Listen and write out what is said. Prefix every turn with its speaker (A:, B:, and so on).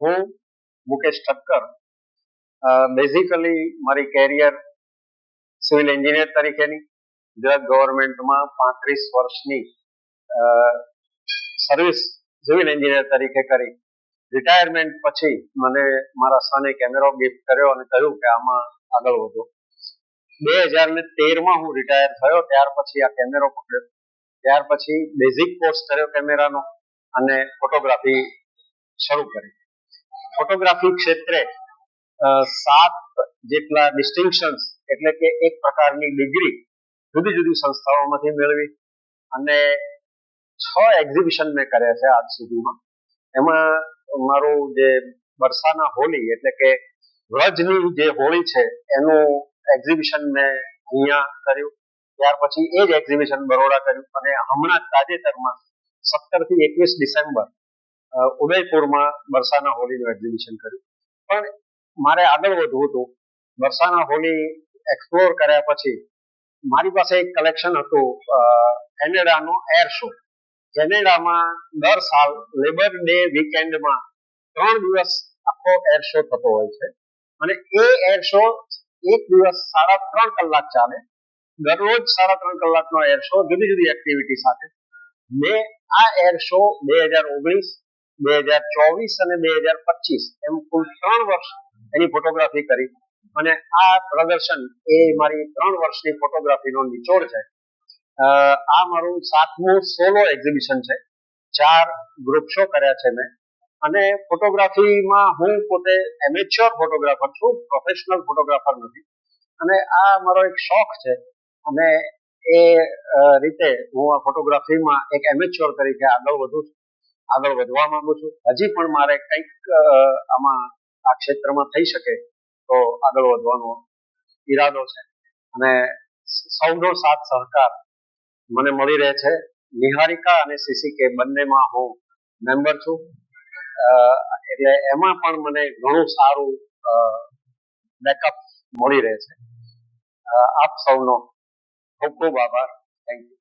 A: હું મુકેશ ઠક્કર બેઝિકલી મારી carrier civil engineer તરીકેની ગુજરાત ગવર્મેન્ટમાં 35 વર્ષની સર્વિસ સિવિલ એન્જિનિયર તરીકે કરી રિટાયરમેન્ટ પછી મને મારા સને કેમેરો ગિફ્ટ કર્યો અને કહ્યું કે આમાં આગળ વધો. 2013માં હું રિટાયર થયો. ત્યાર પછી આ કેમેરો પકડ્યો. ત્યાર પછી બેઝિક કોર્સ કર્યો કેમેરાનો અને ફોટોગ્રાફી શરૂ કરી. ફોટોગ્રાફી ક્ષેત્રે 7 જેટલા ડિસ્ટિંક્શન્સ એટલે કે એક પ્રકારની ડિગ્રી જુદી જુદી સંસ્થાઓમાંથી મેળવી અને 6 એક્ઝિબિશન મેં કર્યા છે આજ સુધીમાં. એમાં મારું જે બરસાના હોલી એટલે કે વ્રજની જે હોળી છે એનું એક્ઝિબિશન મેં અહીંયા કર્યું. ત્યાર પછી એ જ એક્ઝિબિશન બરોડા કર્યું અને હમણાં તાજેતરમાં 17 થી 21 ડિસેમ્બર ઉદયપુરમાં બરસાના હોલીનું એક્ઝિબિશન કર્યું. પણ મારે આગળ વધવું હતું. બરસાના હોલી એક્સપ્લોર કર્યા પછી મારી પાસે એક કલેક્શન હતું કેનેડાનો એર શો. કેનેડામાં દર સાલ લેબર ડે વીકેન્ડમાં 3 દિવસ આખો એર શો થતો હોય છે અને એ એર શો એક દિવસ 3.5 કલાક ચાલે. દરરોજ 3.5 કલાકનો એર શો જુદી જુદી એક્ટિવિટી સાથે. મેં આ એર શો 2019, 2024 અને 2025 એમ કુલ 3 વર્ષ એની ફોટોગ્રાફી કરી અને આ પ્રદર્શન એ મારી 3 વર્ષની ફોટોગ્રાફીનો નિચોડ છે. આ મારું 7મું સોલો એક્ઝિબિશન છે. 4 ગ્રુપ શો કર્યા છે મેં અને ફોટોગ્રાફીમાં હું પોતે એમેચ્યોર ફોટોગ્રાફર છું, પ્રોફેશનલ ફોટોગ્રાફર નથી અને આ મારો એક શોખ છે અને એ રીતે હું આ ફોટોગ્રાફીમાં એક એમેચ્યોર તરીકે આગળ વધવા માંગુ છું. હજી પણ મારે કંઈક આમાં આ ક્ષેત્રમાં થઈ શકે તો આગળ વધવાનો ઈરાદો છે અને સૌનો સાથ સહકાર મને મળી રહે છે. નિહારિકા અને સીસીકે બંનેમાં હું મેમ્બર છું એટલે એમાં પણ મને ઘણું સારું બેકઅપ મળી રહે છે. આપ સૌનો ખૂબ ખૂબ આભાર. Thank you.